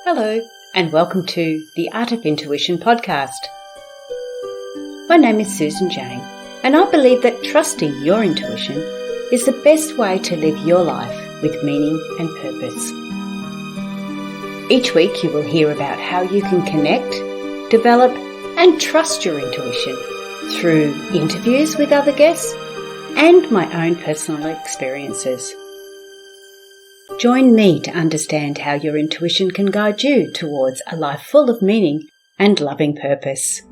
Hello, and welcome to the Art of Intuition podcast. My name is Susan James, and I believe that trusting your intuition is the best way to live your life with meaning and purpose. Each week you will hear about how you can connect, develop, and trust your intuition through interviews with other guests and my own personal experiences. Join me to understand how your intuition can guide you towards a life full of meaning and loving purpose.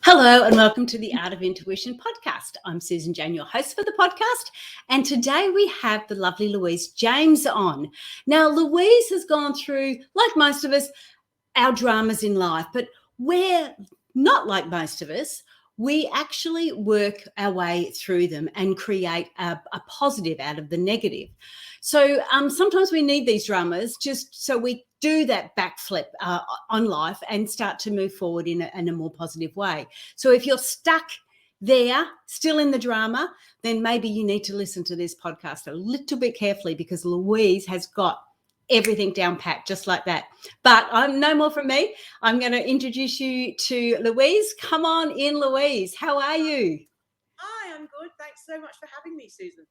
Hello and welcome to the Art of Intuition podcast. I'm Susan James, your host for the podcast, and today we have the lovely Louise James on. Now, Louise has gone through, like most of us, our dramas in life, but we're not like most of us. We actually work our way through them and create a positive out of the negative. So sometimes we need these dramas just so we do that backflip on life and start to move forward in a more positive way. So if you're stuck there, still in the drama, then maybe you need to listen to this podcast a little bit carefully, because Louise has got everything down pat just like that. But no more from me. I'm going to introduce you to Louise. Come on in, Louise. How are you? Hi, I'm good. Thanks so much for having me, Susan.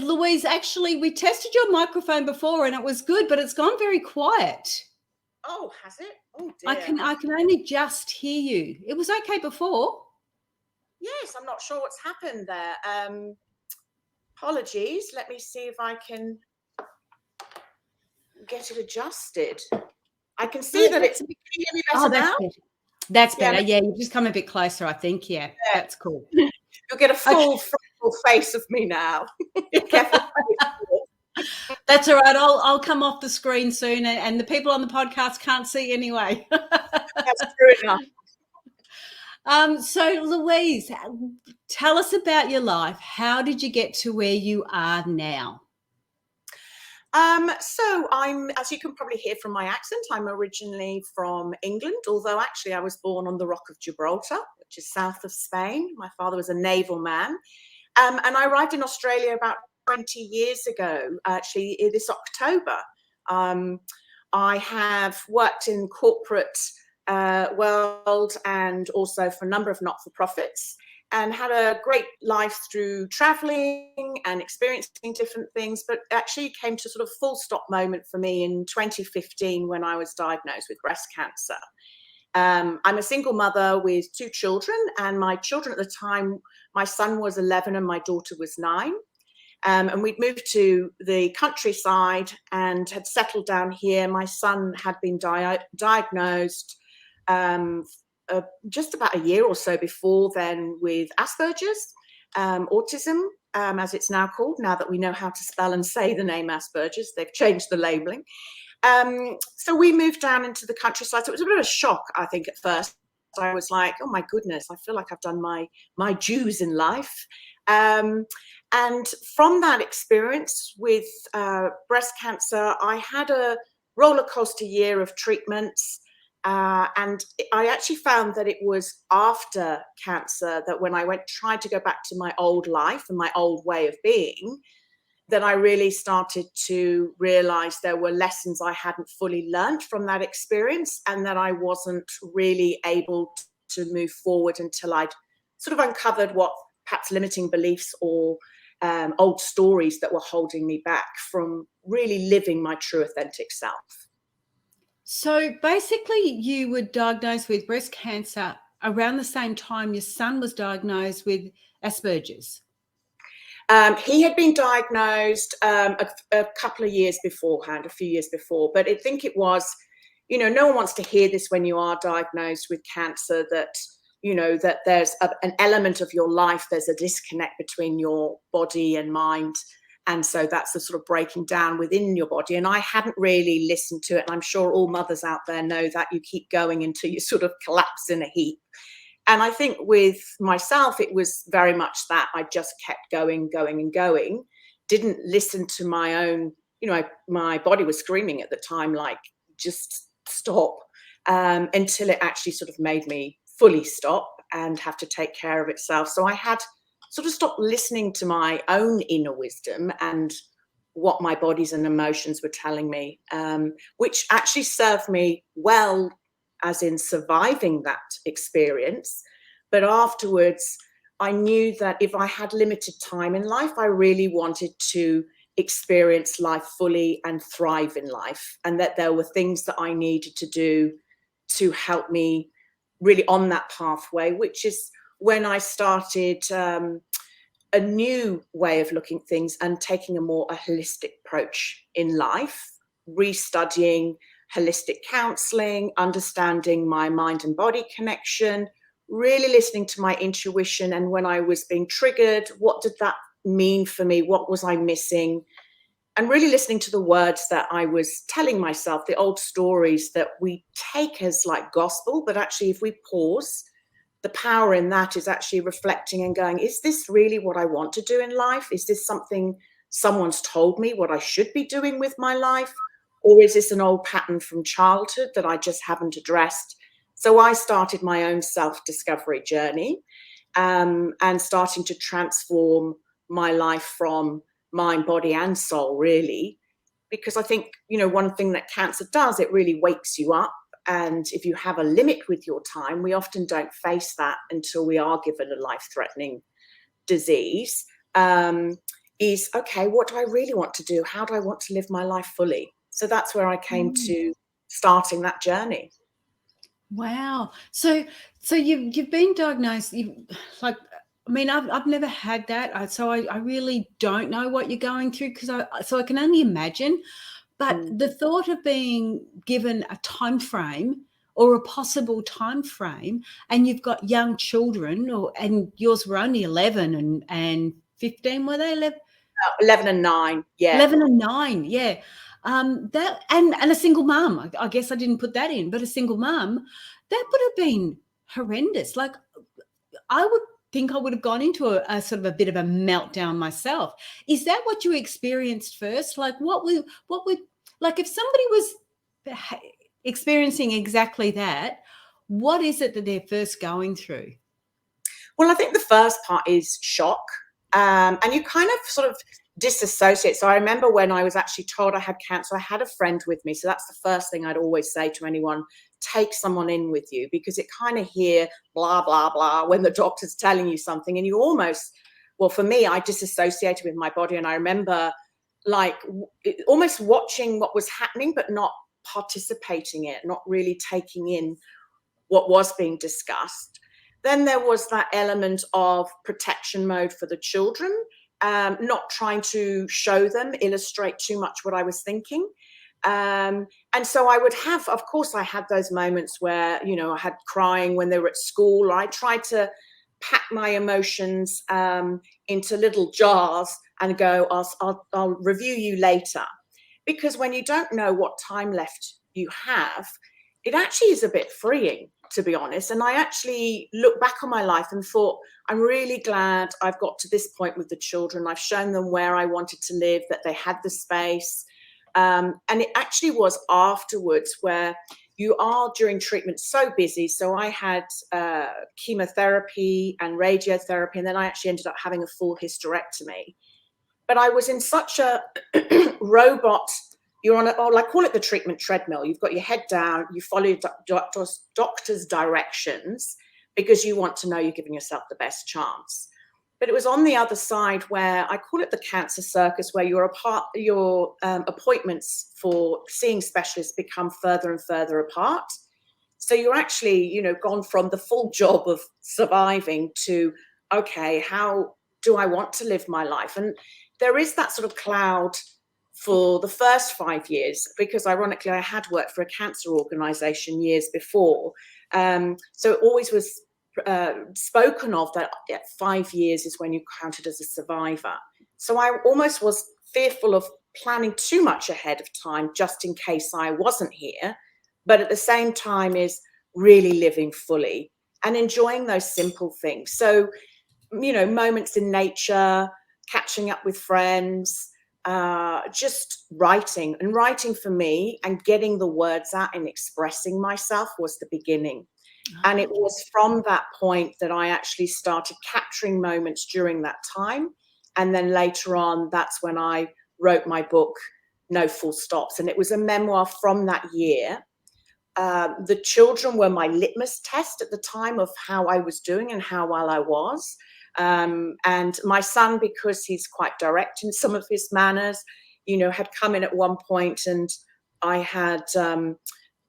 Louise, actually, we tested your microphone before and it was good, but it's gone very quiet. Oh, has it? Oh dear. I can only just hear you. It was okay before. Yes, I'm not sure what's happened there. Apologies. Let me see if I can get it adjusted. I can see that it's. Can you hear me better now? That's better. Yeah, you've just come a bit closer, I think. Yeah, that's cool. You'll get a full frontal face of me now. That's all right. I'll come off the screen soon, and the people on the podcast can't see anyway. That's true enough. So, Louise, tell us about your life. How did you get to where you are now? So I'm, as you can probably hear from my accent, I'm originally from England, although actually I was born on the Rock of Gibraltar, which is south of Spain. My father was a naval man. And I arrived in Australia about 20 years ago, actually this October. I have worked in corporate world and also for a number of not-for-profits, and had a great life through traveling and experiencing different things, but actually came to sort of full stop moment for me in 2015 when I was diagnosed with breast cancer. I'm a single mother with two children, and my children at the time, my son was 11 and my daughter was 9. And we'd moved to the countryside and had settled down here. My son had been diagnosed just about a year or so before then with Asperger's, autism, as it's now called, now that we know how to spell and say the name Asperger's. They've changed the labeling. So we moved down into the countryside. So it was a bit of a shock, I think, at first. I was like, oh my goodness, I feel like I've done my dues in life. And from that experience with breast cancer, I had a roller coaster year of treatments. And I actually found that it was after cancer that when I tried to go back to my old life and my old way of being, that I really started to realize there were lessons I hadn't fully learned from that experience, and that I wasn't really able to move forward until I'd sort of uncovered what perhaps limiting beliefs or old stories that were holding me back from really living my true authentic self. So basically you were diagnosed with breast cancer around the same time your son was diagnosed with Asperger's. He had been diagnosed a couple of years beforehand, a few years before, but I think it was, no one wants to hear this when you are diagnosed with cancer, that, that there's an element of your life, there's a disconnect between your body and mind. And so that's the sort of breaking down within your body. And I hadn't really listened to it. And I'm sure all mothers out there know that you keep going until you sort of collapse in a heap. And I think with myself, it was very much that I just kept going, didn't listen to my own, my body was screaming at the time, like, just stop, until it actually sort of made me fully stop. and have to take care of itself. So I had sort of stopped listening to my own inner wisdom and what my bodies and emotions were telling me, which actually served me well, as in surviving that experience. But afterwards, I knew that if I had limited time in life, I really wanted to experience life fully and thrive in life, and that there were things that I needed to do to help me really on that pathway, which is when I started a new way of looking at things and taking a holistic approach in life, restudying holistic counseling, understanding my mind and body connection, really listening to my intuition. And when I was being triggered, what did that mean for me? What was I missing? And really listening to the words that I was telling myself, the old stories that we take as like gospel, but actually if we pause, the power in that is actually reflecting and going, is this really what I want to do in life? Is this something someone's told me what I should be doing with my life? Or is this an old pattern from childhood that I just haven't addressed? So I started my own self-discovery journey, and starting to transform my life from mind, body, and soul, really. Because I think, one thing that cancer does, it really wakes you up. And if you have a limit with your time, we often don't face that until we are given a life-threatening disease. Is, okay, what do I really want to do? How do I want to live my life fully? So that's where I came to starting that journey. Wow. So you've been diagnosed. I've never had that. So I really don't know what you're going through, so I can only imagine. But the thought of being given a time frame or a possible time frame, and you've got young children, and yours were only 11 and 15, were they? 11 and 9, yeah. 11 and 9, yeah. That and a single mum. I guess I didn't put that in, but a single mum, that would have been horrendous. Like, I would think I would have gone into a sort of a bit of a meltdown myself. Is that what you experienced first? Like, what would like if somebody was experiencing exactly that, what is it that they're first going through? Well, I think the first part is shock. And you kind of sort of disassociate. So I remember when I was actually told I had cancer, I had a friend with me. So that's the first thing I'd always say to anyone: take someone in with you, because it kind of hear blah, blah, blah when the doctor's telling you something. And you almost, well, for me, I disassociated with my body. And I remember almost watching what was happening, but not participating in it, not really taking in what was being discussed. Then there was that element of protection mode for the children, not trying to show them, illustrate too much what I was thinking. And so I would have, of course, I had those moments where, I had crying when they were at school. I tried to pack my emotions into little jars and go, I'll review you later. Because when you don't know what time left you have, it actually is a bit freeing, to be honest. And I actually look back on my life and thought, I'm really glad I've got to this point with the children. I've shown them where I wanted to live, that they had the space. And it actually was afterwards where you are during treatment so busy. So I had chemotherapy and radiotherapy, and then I actually ended up having a full hysterectomy. But I was in such a robot. You're on call it the treatment treadmill. You've got your head down, you follow doctor's directions because you want to know you're giving yourself the best chance. But it was on the other side where I call it the cancer circus, where your appointments for seeing specialists become further and further apart. So you're actually, gone from the full job of surviving to, okay, how do I want to live my life? And there is that sort of cloud for the first 5 years, because ironically, I had worked for a cancer organization years before. So it always was spoken of that 5 years is when you counted as a survivor. So I almost was fearful of planning too much ahead of time, just in case I wasn't here. But at the same time is really living fully and enjoying those simple things. So, moments in nature, catching up with friends, just writing. And writing for me and getting the words out and expressing myself was the beginning. And it was from that point that I actually started capturing moments during that time. And then later on, that's when I wrote my book, No Full Stops. And it was a memoir from that year. The children were my litmus test at the time of how I was doing and how well I was. And my son, because he's quite direct in some of his manners, had come in at one point, and I had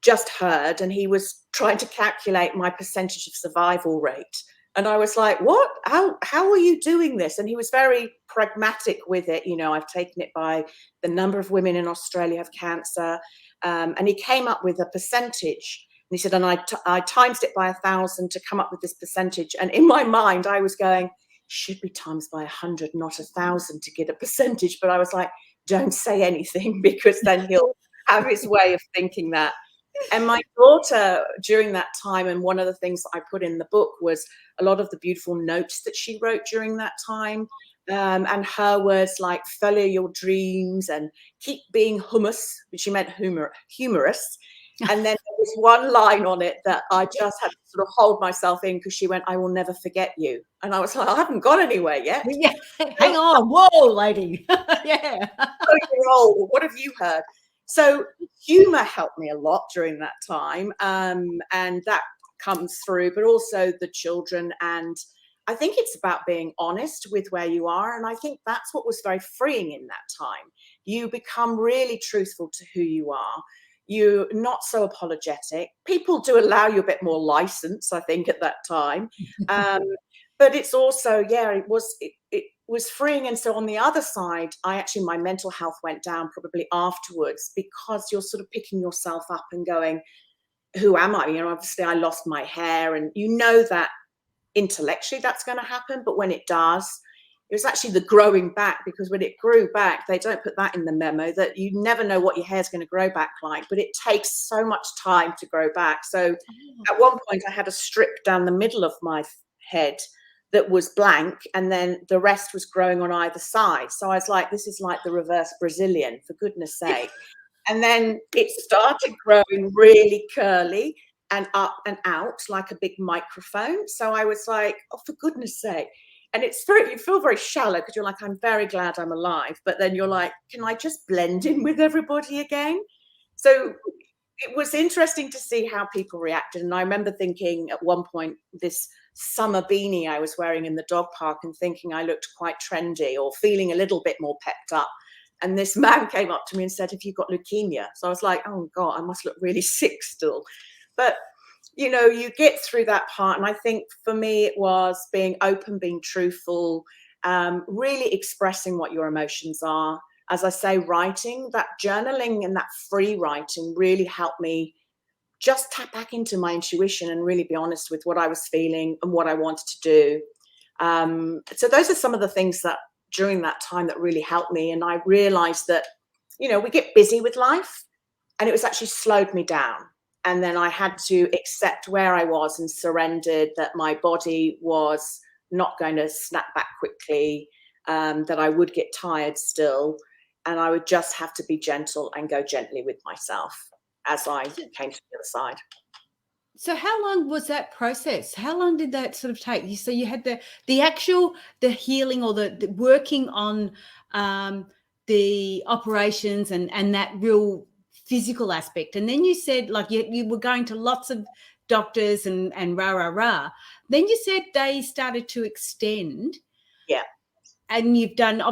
just heard, and he was trying to calculate my percentage of survival rate. And I was like, what? How are you doing this? And he was very pragmatic with it. I've taken it by the number of women in Australia have cancer. And he came up with a percentage. And he said, and I times it by 1,000 to come up with this percentage. And in my mind, I was going, should be times by 100, not 1,000 to get a percentage. But I was like, don't say anything, because then he'll have his way of thinking that. And my daughter, during that time, and one of the things that I put in the book was a lot of the beautiful notes that she wrote during that time. And her words like follow your dreams and keep being hummus, which she meant humorous. And then there was one line on it that I just had to sort of hold myself in, because she went, I will never forget you. And I was like, I haven't got anywhere yet. Yeah. Hang on. Whoa, lady. Yeah. You're old. What have you heard? So humor helped me a lot during that time. And that comes through, but also the children. And I think it's about being honest with where you are. And I think that's what was very freeing in that time. You become really truthful to who you are. You're not so apologetic. People do allow you a bit more license, I think, at that time. But it's also, it was freeing. And so on the other side, my mental health went down probably afterwards, because you're sort of picking yourself up and going, who am I? Obviously I lost my hair, and that intellectually that's going to happen. But when it does, it was actually the growing back, because when it grew back, they don't put that in the memo, that you never know what your hair's going to grow back like, but it takes so much time to grow back. So at one point I had a strip down the middle of my head that was blank, and then the rest was growing on either side. So I was like, this is like the reverse Brazilian, for goodness sake. And then it started growing really curly and up and out like a big microphone. So I was like, oh, for goodness sake. And you feel very shallow, because you're like, I'm very glad I'm alive. But then you're like, can I just blend in with everybody again? So it was interesting to see how people reacted. And I remember thinking at one point, this summer beanie I was wearing in the dog park, and thinking I looked quite trendy, or feeling a little bit more pepped up. And this man came up to me and said, have you got leukemia? So I was like, oh God, I must look really sick still. But you get through that part. And I think for me, it was being open, being truthful, really expressing what your emotions are. As I say, writing, that journaling and that free writing really helped me just tap back into my intuition and really be honest with what I was feeling and what I wanted to do. So those are some of the things that during that time that really helped me. And I realized that, we get busy with life, and it was actually slowed me down. And then I had to accept where I was and surrendered that my body was not going to snap back quickly, that I would get tired still. And I would just have to be gentle and go gently with myself as I came to the other side. So how long was that process? How long did that sort of take? So you had the healing, or the working on the operations and that real physical aspect. And then you said, like, you were going to lots of doctors and rah. Then you said they started to extend. Yeah. And you've done the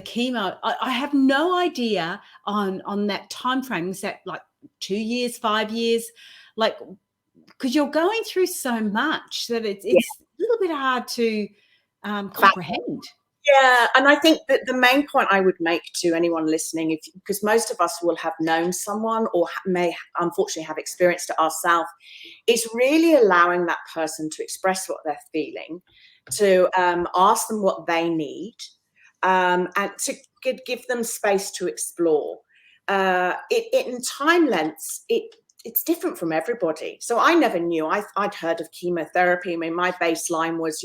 chemo. I have no idea on that time frame. Is that like 2 years, 5 years? Like, because you're going through so much that it's a little bit hard to comprehend. Yeah, and I think that the main point I would make to anyone listening, because most of us will have known someone or may unfortunately have experienced it ourselves, is really allowing that person to express what they're feeling, to ask them what they need, and to give them space to explore. In time lengths, it's different from everybody. So I never knew. I'd heard of chemotherapy. I mean, my baseline was,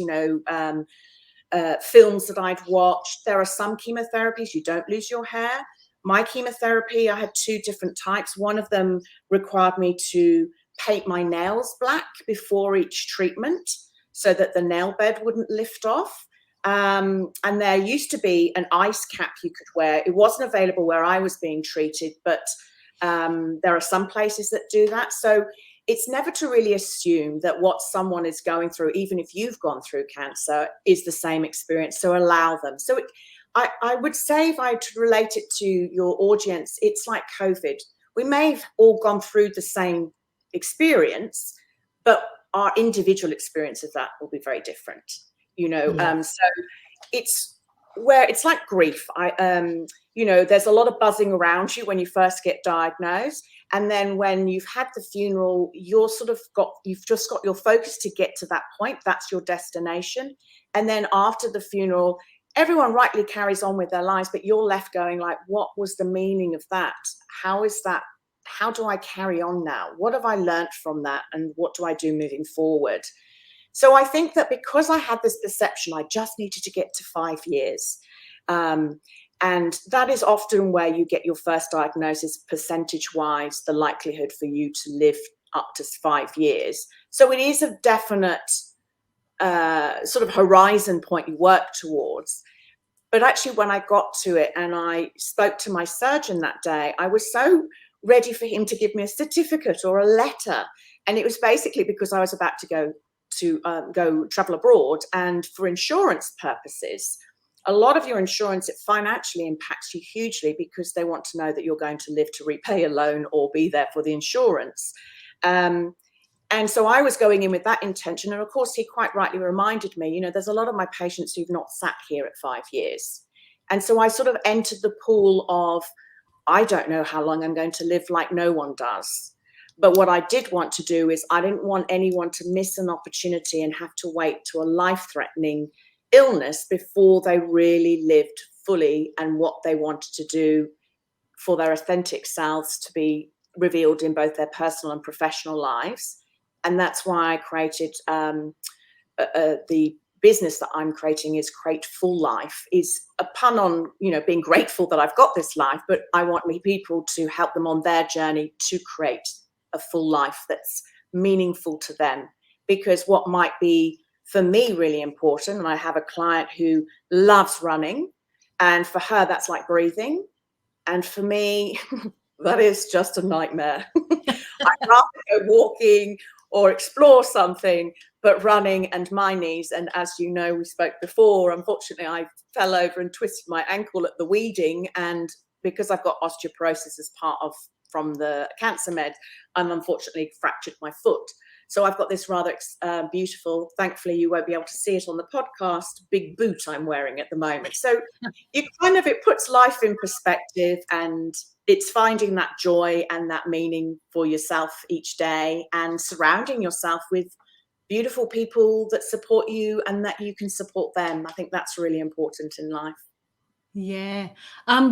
films that I'd watched. There are some chemotherapies you don't lose your hair. My chemotherapy, I had 2 different types. One of them required me to paint my nails black before each treatment so that the nail bed wouldn't lift off. And there used to be an ice cap you could wear. It wasn't available where I was being treated, but there are some places that do that. So it's never to really assume that what someone is going through, even if you've gone through cancer, is the same experience. So allow them. So I would say, if I had to relate it to your audience, it's like COVID. We may have all gone through the same experience, but our individual experience of that will be very different. So it's like grief. There's a lot of buzzing around you when you first get diagnosed, and then when you've had the funeral, you've just got your focus to get to that point. That's your destination. And then after the funeral, everyone rightly carries on with their lives, but you're left going like, what was the meaning of that? How do I carry on now? What have I learned from that? And what do I do moving forward? So I think that because I had this perception, I just needed to get to 5 years. And that is often where you get your first diagnosis, percentage-wise, the likelihood for you to live up to 5 years. So it is a definite sort of horizon point you work towards. But actually, when I got to it and I spoke to my surgeon that day, I was so ready for him to give me a certificate or a letter. And it was basically because I was about to go travel abroad, and for insurance purposes, a lot of your insurance, it financially impacts you hugely because they want to know that you're going to live to repay a loan or be there for the insurance. And so I was going in with that intention. And of course, he quite rightly reminded me, there's a lot of my patients who've not sat here at 5 years. And so I sort of entered the pool of, I don't know how long I'm going to live, like no one does. But what I did want to do is I didn't want anyone to miss an opportunity and have to wait to a life-threatening illness before they really lived fully and what they wanted to do for their authentic selves to be revealed in both their personal and professional lives. And that's why I created the business that I'm creating is Create Full Life, is a pun on, being grateful that I've got this life, but I want people to help them on their journey to create a full life that's meaningful to them. Because what might be for me really important, and I have a client who loves running, and for her that's like breathing, and for me that is just a nightmare. I'd rather go walking or explore something, but running and my knees, and as you know, we spoke before, unfortunately I fell over and twisted my ankle at the weeding, and because I've got osteoporosis as part of from the cancer med, I'm unfortunately fractured my foot. So I've got this rather beautiful, thankfully you won't be able to see it on the podcast, big boot I'm wearing at the moment. So it puts life in perspective, and it's finding that joy and that meaning for yourself each day, and surrounding yourself with beautiful people that support you and that you can support them. I think that's really important in life. Yeah.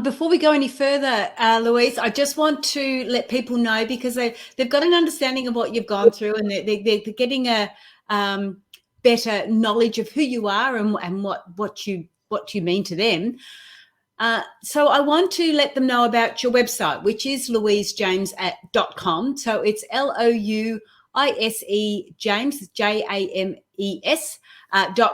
Before we go any further, Louise, I just want to let people know, because they've got an understanding of what you've gone through, and they're getting a better knowledge of who you are and what you mean to them. So I want to let them know about your website, which is louisejames.com. So it's LOUISE James, JAMES.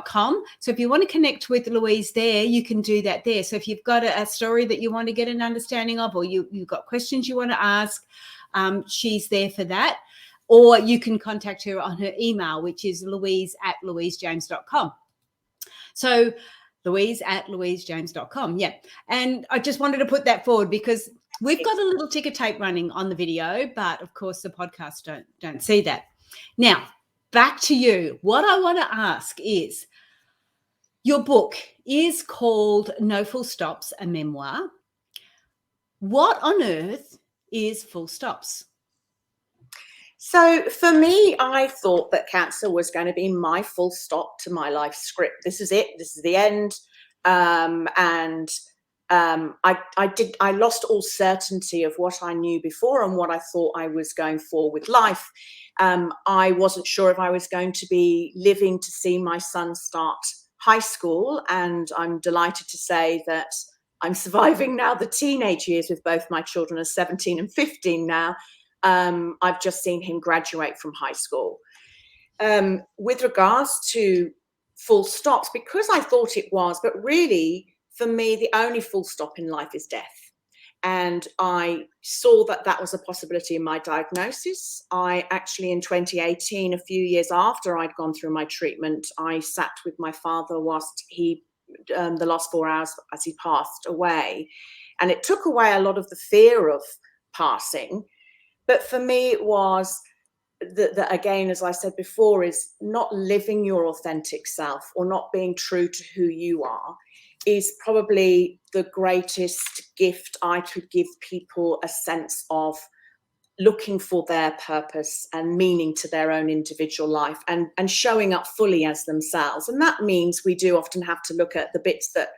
.com. So if you want to connect with Louise there, you can do that there. So if you've got a story that you want to get an understanding of, or you've got questions you want to ask, she's there for that. Or you can contact her on her email, which is louise@louisejames.com. So louise@louisejames.com. Yeah. And I just wanted to put that forward because we've got a little ticker tape running on the video, but of course the podcast don't see that. Now, back to you. What I want to ask is, your book is called No Full Stops, a memoir. What on earth is full stops? So for me, I thought that cancer was going to be my full stop to my life script. This is it. This is the end. I lost all certainty of what I knew before and what I thought I was going for with life. I wasn't sure if I was going to be living to see my son start high school, and I'm delighted to say that I'm surviving now the teenage years with both my children are 17 and 15 now. I've just seen him graduate from high school. With regards to full stops, because I thought it was, but really for me, the only full stop in life is death. And I saw that that was a possibility in my diagnosis. I actually, in 2018, a few years after I'd gone through my treatment, I sat with my father whilst he, the last 4 hours as he passed away. And it took away a lot of the fear of passing. But for me, it was that again, as I said before, is not living your authentic self or not being true to who you are is probably the greatest gift I could give people, a sense of looking for their purpose and meaning to their own individual life, and showing up fully as themselves. And that means we do often have to look at the bits that,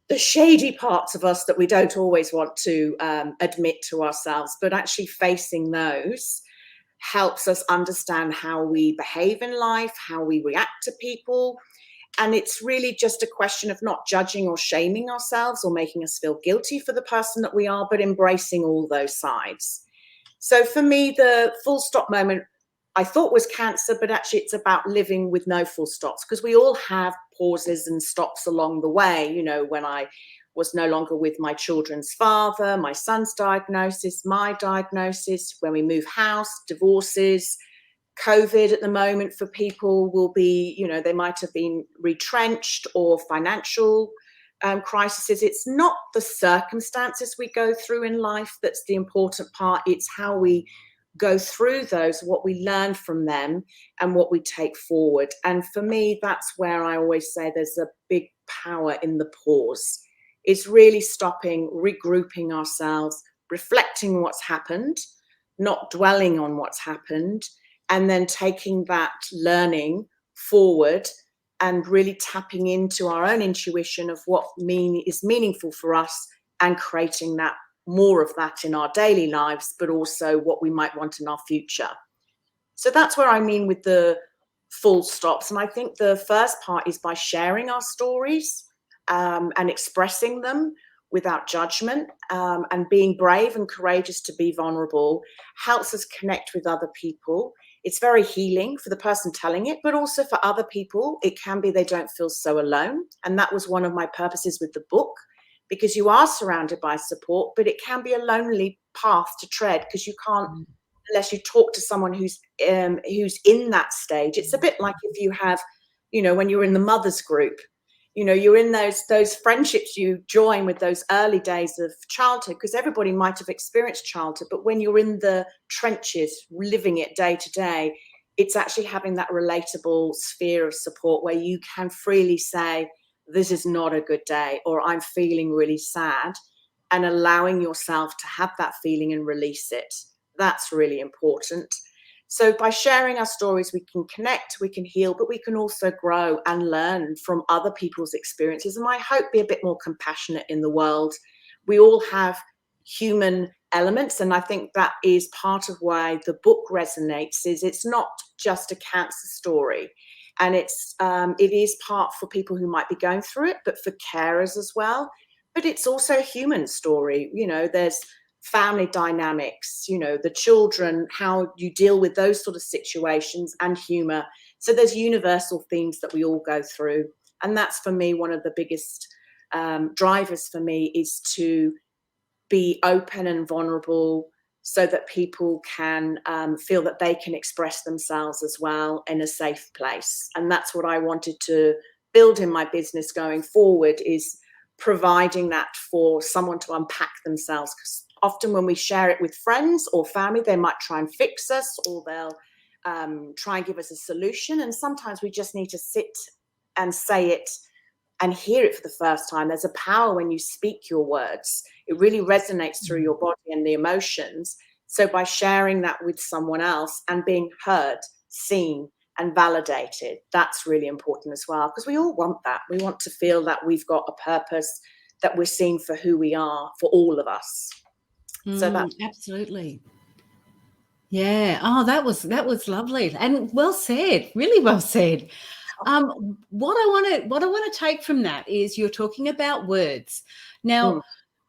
the shady parts of us that we don't always want to admit to ourselves, but actually facing those helps us understand how we behave in life, how we react to people. And it's really just a question of not judging or shaming ourselves or making us feel guilty for the person that we are, but embracing all those sides. So for me, the full stop moment I thought was cancer, but actually it's about living with no full stops, because we all have pauses and stops along the way. You know, when I was no longer with my children's father, my son's diagnosis, my diagnosis, when we move house, divorces, COVID at the moment for people will be, you know, they might have been retrenched or financial crises. It's not the circumstances we go through in life that's the important part. It's how we go through those, what we learn from them, and what we take forward. And for me, that's where I always say there's a big power in the pause. It's really stopping, regrouping ourselves, reflecting what's happened, not dwelling on what's happened, and then taking that learning forward and really tapping into our own intuition of what is meaningful for us, and creating that, more of that in our daily lives, but also what we might want in our future. So that's where I mean with the full stops. And I think the first part is by sharing our stories and expressing them without judgment, and being brave and courageous to be vulnerable helps us connect with other people. It's very healing for the person telling it, but also for other people. It can be they don't feel so alone. And that was one of my purposes with the book, because you are surrounded by support, but it can be a lonely path to tread, because you can't, unless you talk to someone who's in that stage. It's a bit like if you have, you know, when you're in the mothers group, you know, you're in those friendships you join with those early days of childhood, because everybody might have experienced childhood, but when you're in the trenches, living it day to day, it's actually having that relatable sphere of support where you can freely say, this is not a good day, or I'm feeling really sad, and allowing yourself to have that feeling and release it. That's really important. So by sharing our stories, we can connect, we can heal, but we can also grow and learn from other people's experiences. And I hope be a bit more compassionate in the world. We all have human elements, and I think that is part of why the book resonates. Is it's not just a cancer story, and it is part for people who might be going through it, but for carers as well. But it's also a human story. You know, there's family dynamics, you know, the children, how you deal with those sort of situations, and humor. So there's universal themes that we all go through. And that's, for me, one of the biggest drivers for me, is to be open and vulnerable so that people can feel that they can express themselves as well in a safe place. And that's what I wanted to build in my business going forward, is providing that for someone to unpack themselves. Because often when we share it with friends or family, they might try and fix us, or they'll try and give us a solution. And sometimes we just need to sit and say it and hear it for the first time. There's a power when you speak your words. It really resonates through your body and the emotions. So by sharing that with someone else and being heard, seen, and validated, that's really important as well, because we all want that. We want to feel that we've got a purpose, that we're seen for who we are, for all of us. So that's absolutely. Yeah. Oh, that was lovely and well said. Really well said. What I want to take from that is you're talking about words. Now,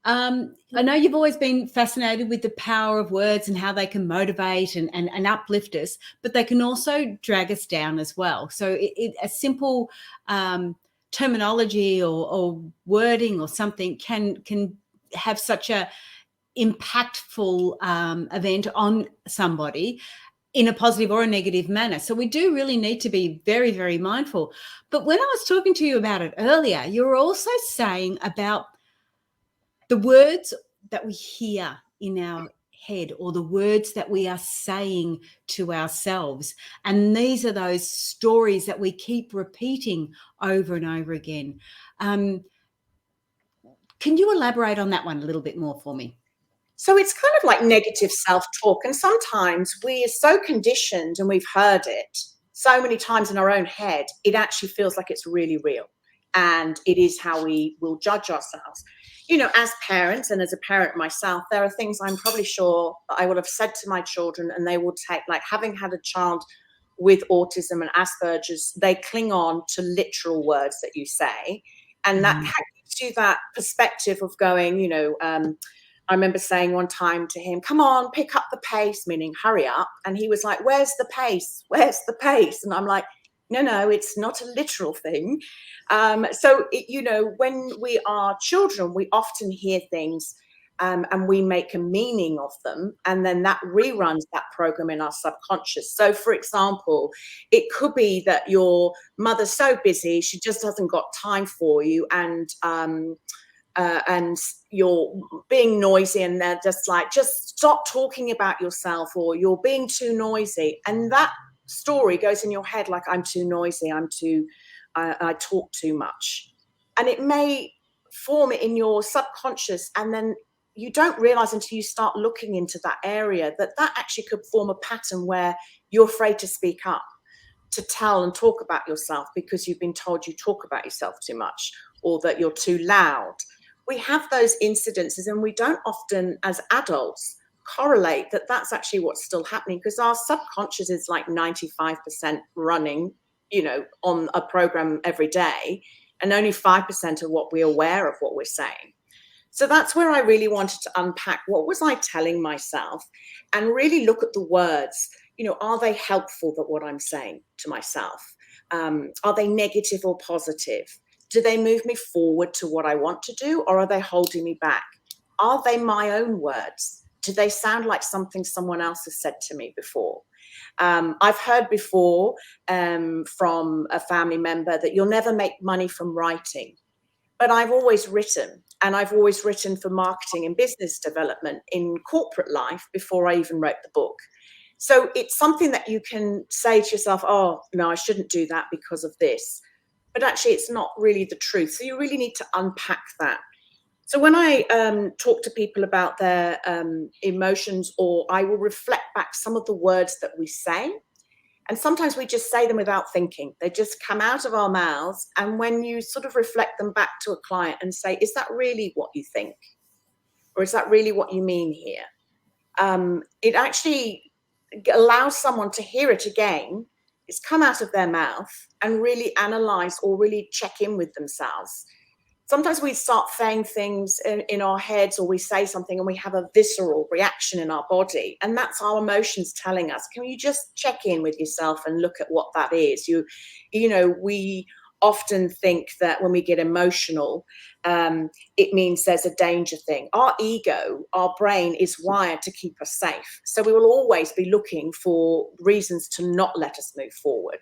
I know you've always been fascinated with the power of words and how they can motivate and uplift us, but they can also drag us down as well. So a simple terminology or wording or something can have such a impactful event on somebody in a positive or a negative manner. So we do really need to be very, very mindful. But when I was talking to you about it earlier, you were also saying about the words that we hear in our head or the words that we are saying to ourselves. And these are those stories that we keep repeating over and over again. Can you elaborate on that one a little bit more for me? So it's kind of like negative self-talk. And sometimes we are so conditioned and we've heard it so many times in our own head, it actually feels like it's really real. And it is how we will judge ourselves. You know, as parents and as a parent myself, there are things I'm probably sure that I would have said to my children and they will take, like having had a child with autism and Asperger's, they cling on to literal words that you say. And that gives you that perspective of going, you know, I remember saying one time to him, come on, pick up the pace, meaning hurry up. And he was like, where's the pace? Where's the pace? And I'm like, no, it's not a literal thing. You know, when we are children, we often hear things and we make a meaning of them. And then that reruns that program in our subconscious. So, for example, it could be that your mother's so busy, she just hasn't got time for you. And you're being noisy and they're just like, just stop talking about yourself, or you're being too noisy. And that story goes in your head like, I'm too noisy, I talk too much. And it may form it in your subconscious, and then you don't realize until you start looking into that area that actually could form a pattern where you're afraid to speak up, to tell and talk about yourself because you've been told you talk about yourself too much, or that you're too loud. We have those incidences and we don't often, as adults, correlate that that's actually what's still happening, because our subconscious is like 95% running, you know, on a program every day, and only 5% of what we're aware of what we're saying. So that's where I really wanted to unpack what was I telling myself and really look at the words. You know, are they helpful, that what I'm saying to myself? Are they negative or positive? Do they move me forward to what I want to do, or are they holding me back? Are they my own words? Do they sound like something someone else has said to me before? I've heard before from a family member that you'll never make money from writing. But I've always written, and I've always written for marketing and business development in corporate life before I even wrote the book. So it's something that you can say to yourself, oh, no, I shouldn't do that because of this. But actually, it's not really the truth. So you really need to unpack that. So when I talk to people about their emotions, or I will reflect back some of the words that we say, and sometimes we just say them without thinking. They just come out of our mouths. And when you sort of reflect them back to a client and say, is that really what you think? Or is that really what you mean here? It actually allows someone to hear it again. It's come out of their mouth, and really analyze or really check in with themselves. Sometimes we start saying things in our heads, or we say something and we have a visceral reaction in our body, and that's our emotions telling us. Can you just check in with yourself and look at what that is? You know, we often think that when we get emotional, it means there's a danger thing. Our ego, our brain is wired to keep us safe. So we will always be looking for reasons to not let us move forward.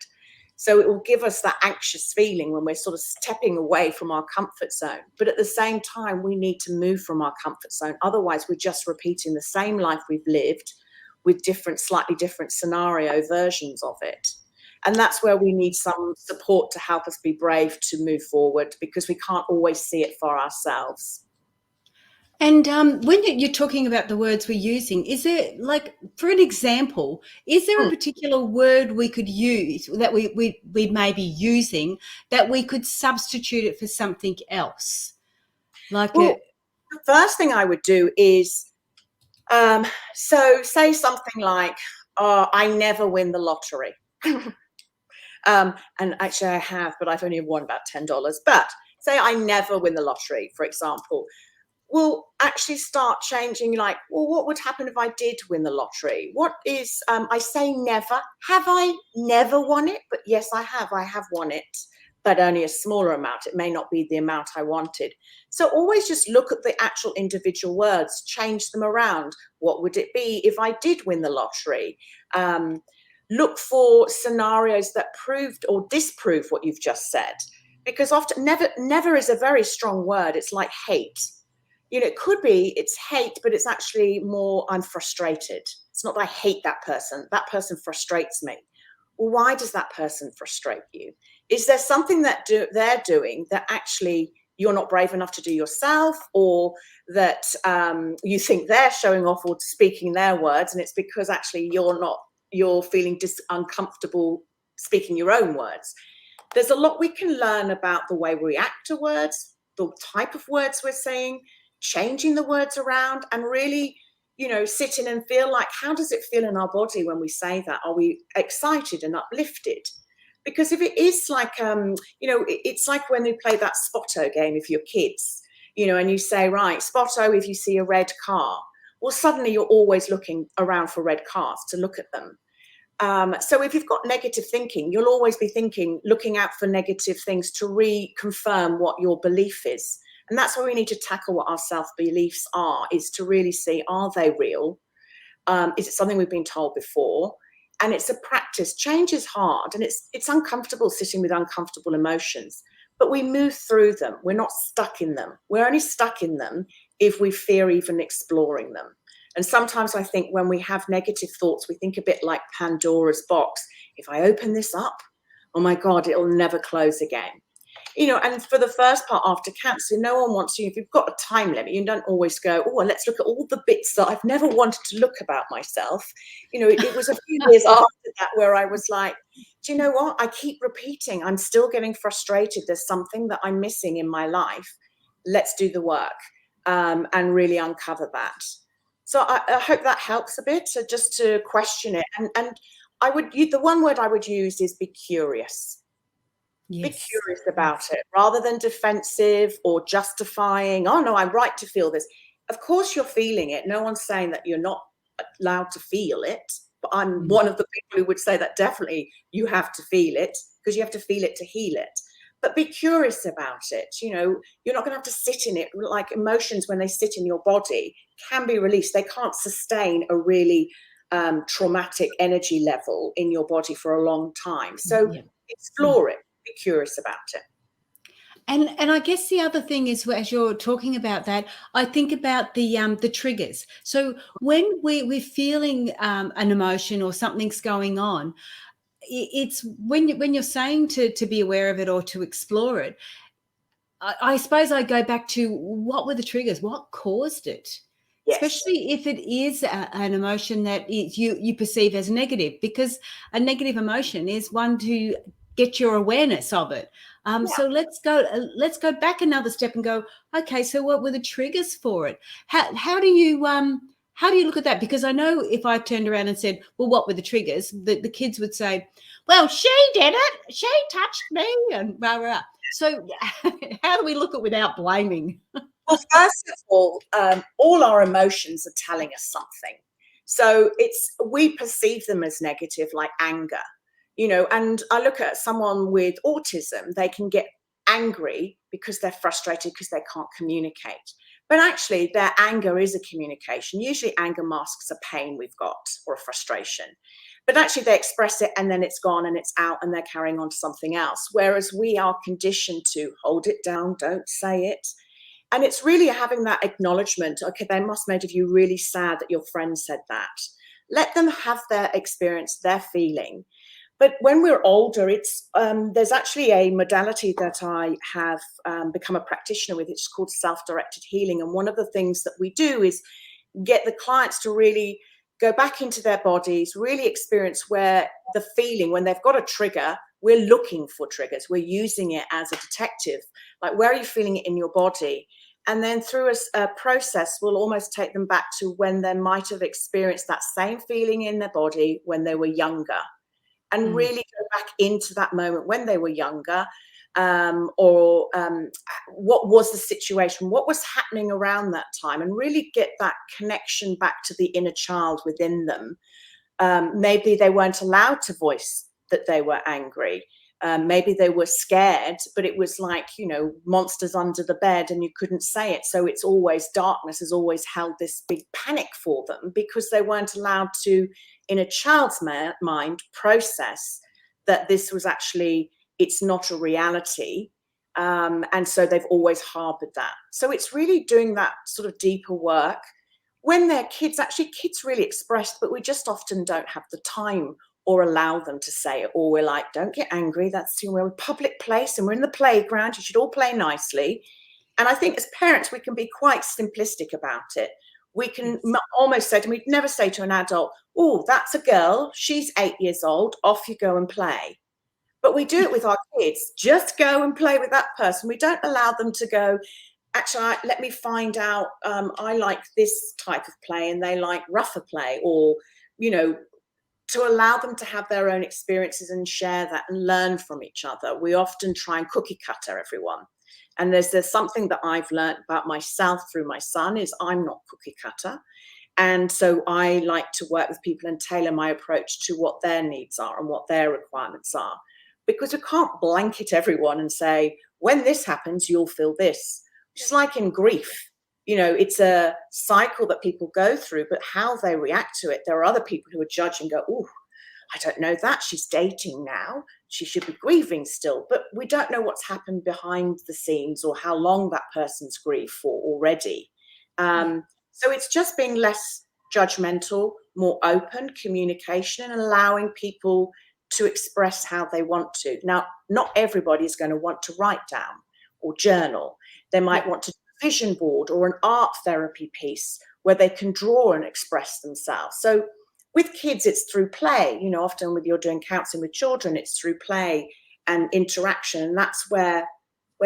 So it will give us that anxious feeling when we're sort of stepping away from our comfort zone. But at the same time, we need to move from our comfort zone. Otherwise, we're just repeating the same life we've lived with slightly different scenario versions of it. And that's where we need some support to help us be brave to move forward, because we can't always see it for ourselves. And when you're talking about the words we're using, is there, like, for an example, is there a particular word we could use that we may be using that we could substitute it for something else? Like the first thing I would do is, so say something like, oh, I never win the lottery. And actually I have, but I've only won about $10. But say I never win the lottery, for example. will actually start changing, like, well, what would happen if I did win the lottery? What is, I say never. Have I never won it? But yes, I have won it, but only a smaller amount. It may not be the amount I wanted. So always just look at the actual individual words, change them around. What would it be if I did win the lottery? Look for scenarios that proved or disprove what you've just said, because often never is a very strong word. It's like hate. It could be it's hate, but it's actually more, I'm frustrated. It's not that I hate that person. That person frustrates me. Well, why does that person frustrate you? Is there something that they're doing that actually you're not brave enough to do yourself, or that you think they're showing off or speaking their words, and it's because actually you're feeling uncomfortable speaking your own words? There's a lot we can learn about the way we react to words, the type of words we're saying, changing the words around, and really, sit in and feel like, how does it feel in our body when we say that? Are we excited and uplifted? Because if it is like, it's like when they play that Spotto game with your kids, and you say, right, Spotto, if you see a red car, well, suddenly you're always looking around for red cars to look at them. So if you've got negative thinking, you'll always be looking out for negative things to reconfirm what your belief is. And that's why we need to tackle what our self-beliefs are, is to really see, are they real? Is it something we've been told before? And it's a practice. Change is hard, and it's uncomfortable sitting with uncomfortable emotions, but we move through them. We're not stuck in them. We're only stuck in them if we fear even exploring them. And sometimes I think when we have negative thoughts, we think a bit like Pandora's box. If I open this up, oh my God, it'll never close again. And for the first part, after cancer, no one wants if you've got a time limit, you don't always go, oh, well, let's look at all the bits that I've never wanted to look about myself. It was a few years after that where I was like, do you know what? I keep repeating, I'm still getting frustrated. There's something that I'm missing in my life. Let's do the work and really uncover that. So I hope that helps a bit, so just to question it. And the one word I would use is be curious. Yes. Be curious about it, rather than defensive or justifying, oh no, I'm right to feel this. Of course you're feeling it. No one's saying that you're not allowed to feel it, but I'm one of the people who would say that definitely you have to feel it, because you have to feel it to heal it. But be curious about it. You're not going to have to sit in it. Like emotions, when they sit in your body, can be released. They can't sustain a really traumatic energy level in your body for a long time. So explore it. Be curious about it. And I guess the other thing is, as you're talking about that, I think about the triggers. So when we're feeling an emotion or something's going on, it's when you're saying to be aware of it or to explore it, I suppose I go back to, what were the triggers? What caused it? Yes. Especially if it is an emotion that you perceive as negative, because a negative emotion is one to get your awareness of it. So let's go back another step and go, okay, so what were the triggers for it? How do you look at that? Because I know if I turned around and said, well, what were the triggers? The kids would say, well, she did it. She touched me, and blah, blah, blah. So how do we look at without blaming? Well, first of all our emotions are telling us something. So we perceive them as negative, like anger. And I look at someone with autism, they can get angry because they're frustrated because they can't communicate. But actually, their anger is a communication. Usually anger masks a pain we've got or a frustration. But actually they express it and then it's gone and it's out and they're carrying on to something else. Whereas we are conditioned to hold it down, don't say it. And it's really having that acknowledgement. Okay, they must have made you really sad that your friend said that. Let them have their experience, their feeling. But when we're older, there's actually a modality that I have become a practitioner with. It's called self-directed healing. And one of the things that we do is get the clients to really go back into their bodies, really experience where the feeling, when they've got a trigger, we're looking for triggers. We're using it as a detective. Like, where are you feeling it in your body? And then through a process, we'll almost take them back to when they might have experienced that same feeling in their body when they were younger. And really go back into that moment when they were younger, what was the situation, what was happening around that time, and really get that connection back to the inner child within them. Maybe they weren't allowed to voice that they were angry. Maybe they were scared, but it was like, monsters under the bed and you couldn't say it. So it's always, darkness has always held this big panic for them because they weren't allowed to, in a child's mind, process that this was actually, it's not a reality. And so they've always harbored that. So it's really doing that sort of deeper work when they're kids. Actually, kids really express, but we just often don't have the time or allow them to say it, or we're like, don't get angry, that's, we're a public place and we're in the playground, you should all play nicely. And I think as parents we can be quite simplistic about it. We can almost say, and we'd never say to an adult, oh, that's a girl, she's 8 years old, off you go and play. But we do it with our kids, just go and play with that person. We don't allow them to go, actually, let me find out, I like this type of play and they like rougher play, or, to allow them to have their own experiences and share that and learn from each other. We often try and cookie cutter everyone. And there's something that I've learned about myself through my son is I'm not cookie cutter. And so I like to work with people and tailor my approach to what their needs are and what their requirements are. Because we can't blanket everyone and say, when this happens, you'll feel this. Which is like in grief. It's a cycle that people go through, but how they react to it, there are other people who are judging and go, oh, I don't know that. She's dating now. She should be grieving still. But we don't know what's happened behind the scenes or how long that person's grieved for already. So it's just being less judgmental, more open communication, and allowing people to express how they want to. Now, not everybody is going to want to write down or journal. They might want to vision board or an art therapy piece where they can draw and express themselves. So with kids, it's through play. Often when you're doing counseling with children, it's through play and interaction. And that's where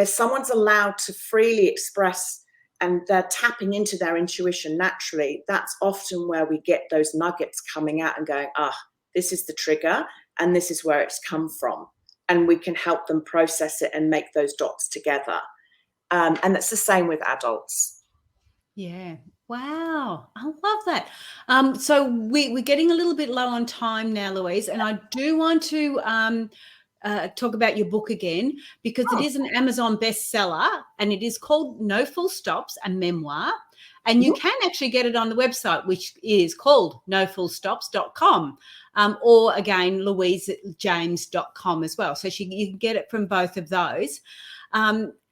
someone's allowed to freely express and they're tapping into their intuition naturally. That's often where we get those nuggets coming out and going, this is the trigger and this is where it's come from. And we can help them process it and make those dots together. And that's the same with adults. Yeah. Wow. I love that. So we're getting a little bit low on time now, Louise, and I do want to talk about your book again, because it is an Amazon bestseller and it is called No Full Stops, a memoir. And you can actually get it on the website, which is called nofullstops.com, or again, louisejames.com as well. So you can get it from both of those.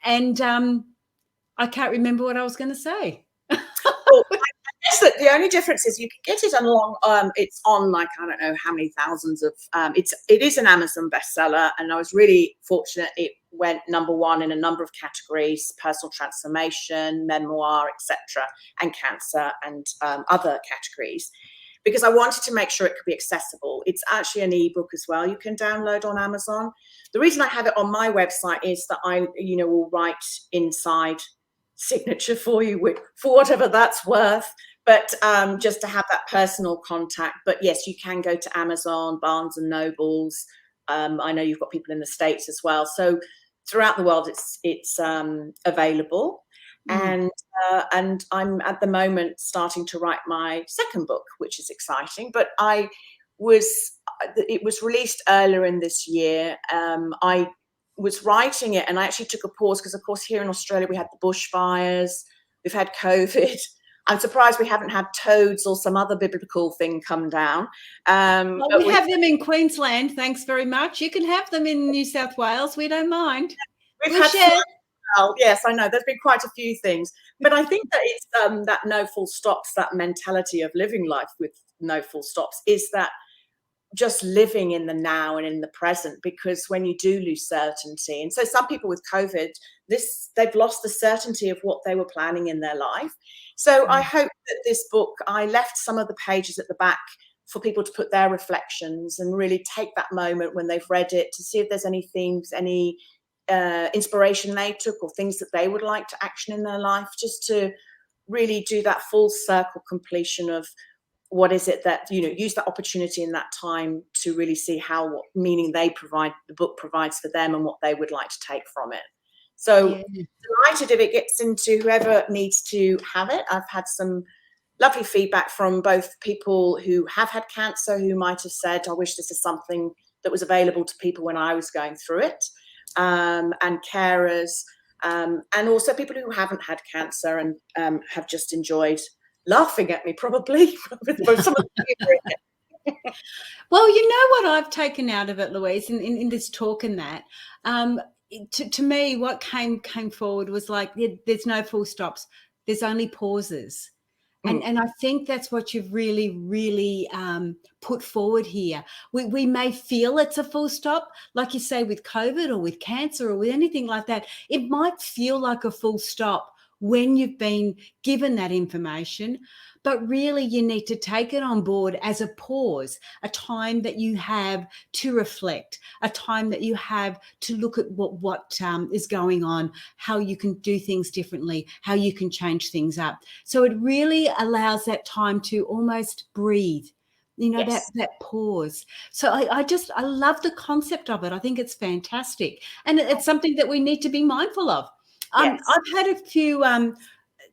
I can't remember what I was going to say. Well, I guess that the only difference is you can get it on it's on like, I don't know how many thousands of, it is an Amazon bestseller. And I was really fortunate. It went #1 in a number of categories: personal transformation, memoir, etc., and cancer, and other categories, because I wanted to make sure it could be accessible. It's actually an ebook as well. You can download on Amazon. The reason I have it on my website is that I, will write inside signature for you for whatever that's worth, but just to have that personal contact. But yes, you can go to Amazon, Barnes and Nobles. I know you've got people in the States as well. So throughout the world, it's available. And I'm at the moment starting to write my second book, which is exciting. But it was released earlier in this year. I was writing it and I actually took a pause because, of course, here in Australia we had the bushfires, we've had COVID. I'm surprised we haven't had toads or some other biblical thing come down. Well, we have them in Queensland, thanks very much. You can have them in New South Wales, we don't mind. We'll had yes, I know there's been quite a few things, but I think that it's that no full stops, that mentality of living life with no full stops, is that just living in the now and in the present. Because when you do lose certainty, and so some people with COVID, they've lost the certainty of what they were planning in their life. So I hope that this book, I left some of the pages at the back for people to put their reflections and really take that moment when they've read it to see if there's any themes, any inspiration they took, or things that they would like to action in their life, just to really do that full circle completion of what is it that, use that opportunity in that time to really see what meaning the book provides for them and what they would like to take from it. So delighted if it gets into whoever needs to have it. I've had some lovely feedback from both people who have had cancer, who might have said, I wish this is something that was available to people when I was going through it, and carers, and also people who haven't had cancer and have just enjoyed laughing at me, probably. with some of the Well, you know what I've taken out of it, Louise, in this talk and that, to me, what came forward was like, there's no full stops. There's only pauses. And I think that's what you've really, really put forward here. We may feel it's a full stop, like you say, with COVID or with cancer or with anything like that. It might feel like a full stop when you've been given that information, but really you need to take it on board as a pause, a time that you have to reflect, a time that you have to look at what is going on, how you can do things differently, how you can change things up. So it really allows that time to almost breathe, Yes. that pause. So I love the concept of it. I think it's fantastic. And it's something that we need to be mindful of. Yes. I've had a few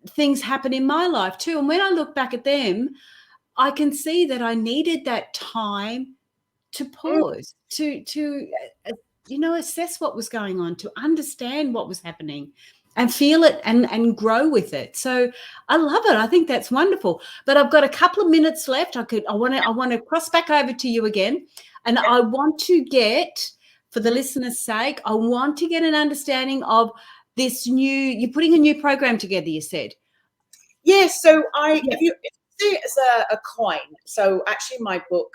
things happen in my life too. And when I look back at them, I can see that I needed that time to pause, to assess what was going on, to understand what was happening and feel it and grow with it. So I love it. I think that's wonderful. But I've got a couple of minutes left. I want to cross back over to you again. And I want to get, for the listeners' sake, I want to get an understanding of this you're putting a new program together, you said. Yes. So if you see it as a coin, so actually my book,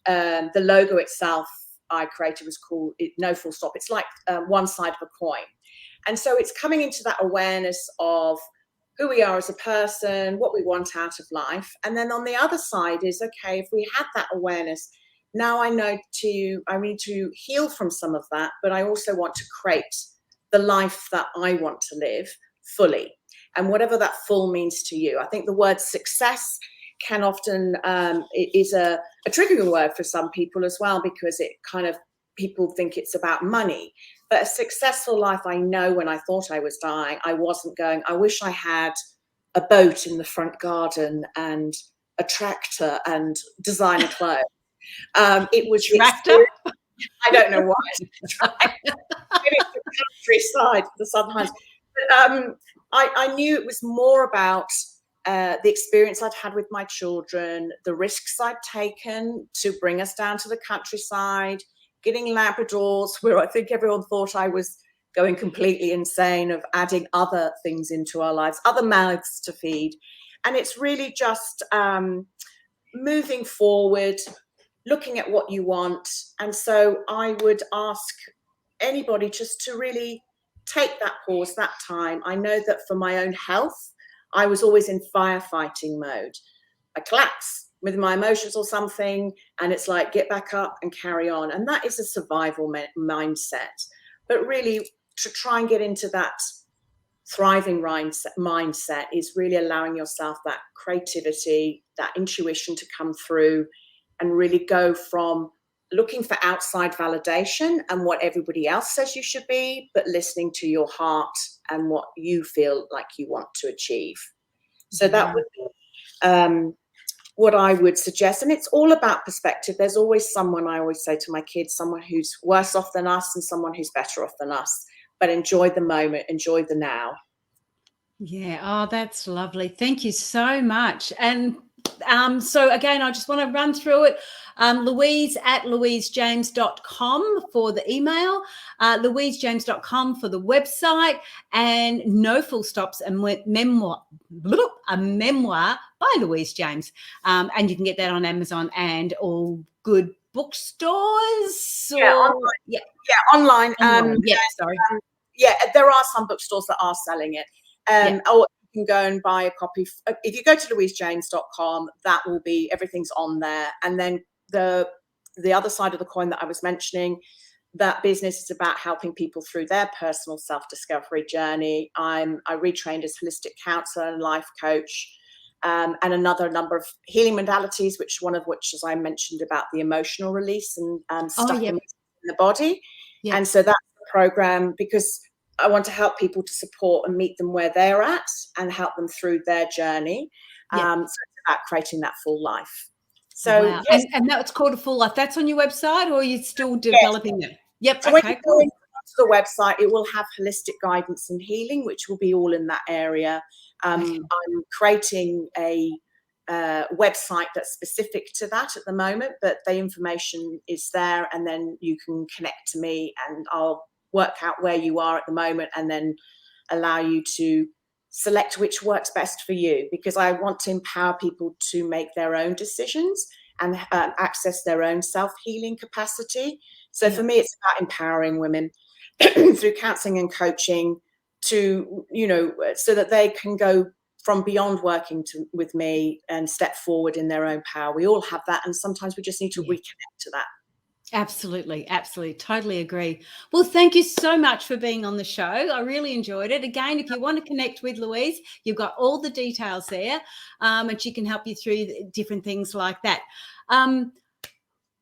the logo itself I created was called No Full Stop. It's like one side of a coin. And so it's coming into that awareness of who we are as a person, what we want out of life. And then on the other side is, okay, if we had that awareness, now I need to heal from some of that, but I also want to create the life that I want to live fully. And whatever that full means to you. I think the word success can often, it is a triggering word for some people as well, because it kind of, people think it's about money. But a successful life, I know when I thought I was dying, I wasn't going, I wish I had a boat in the front garden and a tractor and designer clothes. It was tractor. I don't know why. Maybe it's the countryside, the Southern Highlands. But I knew it was more about the experience I'd had with my children, the risks I'd taken to bring us down to the countryside, getting Labradors, where I think everyone thought I was going completely insane, of adding other things into our lives, other mouths to feed. And it's really just moving forward, looking at what you want. And so I would ask anybody just to really take that pause, that time. I know that for my own health, I was always in firefighting mode. I collapse with my emotions or something, and it's like, get back up and carry on. And that is a survival mindset. But really, to try and get into that thriving mindset is really allowing yourself that creativity, that intuition to come through, and really go from looking for outside validation and what everybody else says you should be, but listening to your heart and what you feel like you want to achieve. So that would be what I would suggest. And it's all about perspective. There's always someone, I always say to my kids, someone who's worse off than us and someone who's better off than us. But enjoy the moment, enjoy the now. Yeah. Oh, that's lovely. Thank you so much. And so again, I just want to run through it. Louise at louisejames.com for the email, louisejames.com for the website, and No Full Stops, a memoir by Louise James. And you can get that on Amazon and all good bookstores. Online. Sorry. There are some bookstores that are selling it. Or you can go and buy a copy. If you go to louisejames.com, that will be, everything's on there. And then the other side of the coin that I was mentioning, that business is about helping people through their personal self-discovery journey. I retrained as holistic counselor and life coach. and another number of healing modalities, one of which, as I mentioned, about the emotional release and stuck yep. in the body. Yep. And so that's the program, because I want to help people to support and meet them where they're at and help them through their journey. Yep. So it's about creating that full life. So wow. yes, And that's called A Full Life. That's on your website, or are you still developing yes. that? Yep. So when Okay, you go cool. into the website, it will have holistic guidance and healing, which will be all in that area. Okay. I'm creating a website that's specific to that at the moment, but the information is there, and then you can connect to me and I'll work out where you are at the moment and then allow you to select which works best for you, because I want to empower people to make their own decisions and access their own self-healing capacity. So for me, it's about empowering women through counseling and coaching to, so that they can go from beyond working with me and step forward in their own power. We all have that, and sometimes we just need to reconnect to that. Absolutely. Absolutely. Totally agree. Well, thank you so much for being on the show. I really enjoyed it. Again, if you want to connect with Louise, you've got all the details there, and she can help you through different things like that.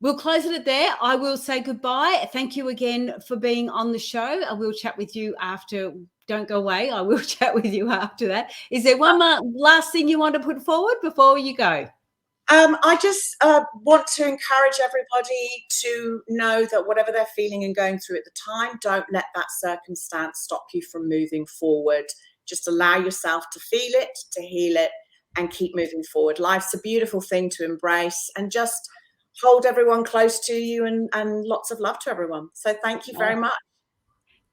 We'll close it at there. I will say goodbye. Thank you again for being on the show. I will chat with you after. Don't go away. I will chat with you after that. Is there one more last thing you want to put forward before you go? I just want to encourage everybody to know that whatever they're feeling and going through at the time, don't let that circumstance stop you from moving forward. Just allow yourself to feel it, to heal it, and keep moving forward. Life's a beautiful thing to embrace, and just hold everyone close to you, and lots of love to everyone. So thank you very much.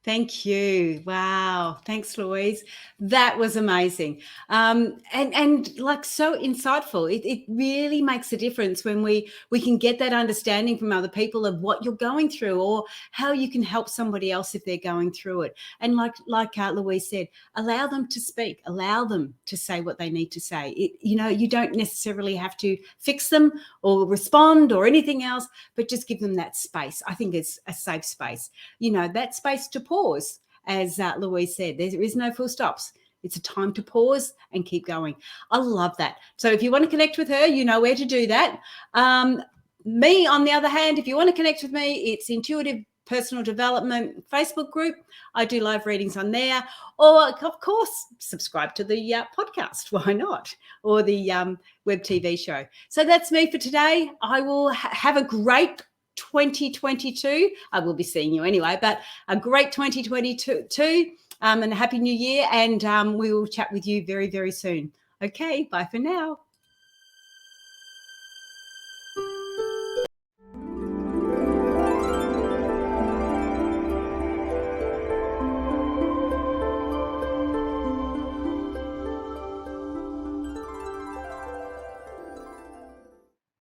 Thank you. Wow. Thanks, Louise. That was amazing. And like so insightful. It really makes a difference when we can get that understanding from other people of what you're going through or how you can help somebody else if they're going through it. And like Louise said, allow them to speak, allow them to say what they need to say. You don't necessarily have to fix them or respond or anything else, but just give them that space. I think it's a safe space. That space to pause, as Louise said. There is no full stops. It's a time to pause and keep going. I love that. So if you want to connect with her, you know where to do that. Me, on the other hand, if you want to connect with me, it's Intuitive Personal Development Facebook group. I do live readings on there. Or, of course, subscribe to the podcast. Why not? Or the web TV show. So that's me for today. I will have a great 2022. I will be seeing you anyway, but a great 2022 and a happy new year. And we will chat with you very, very soon. Okay, bye for now.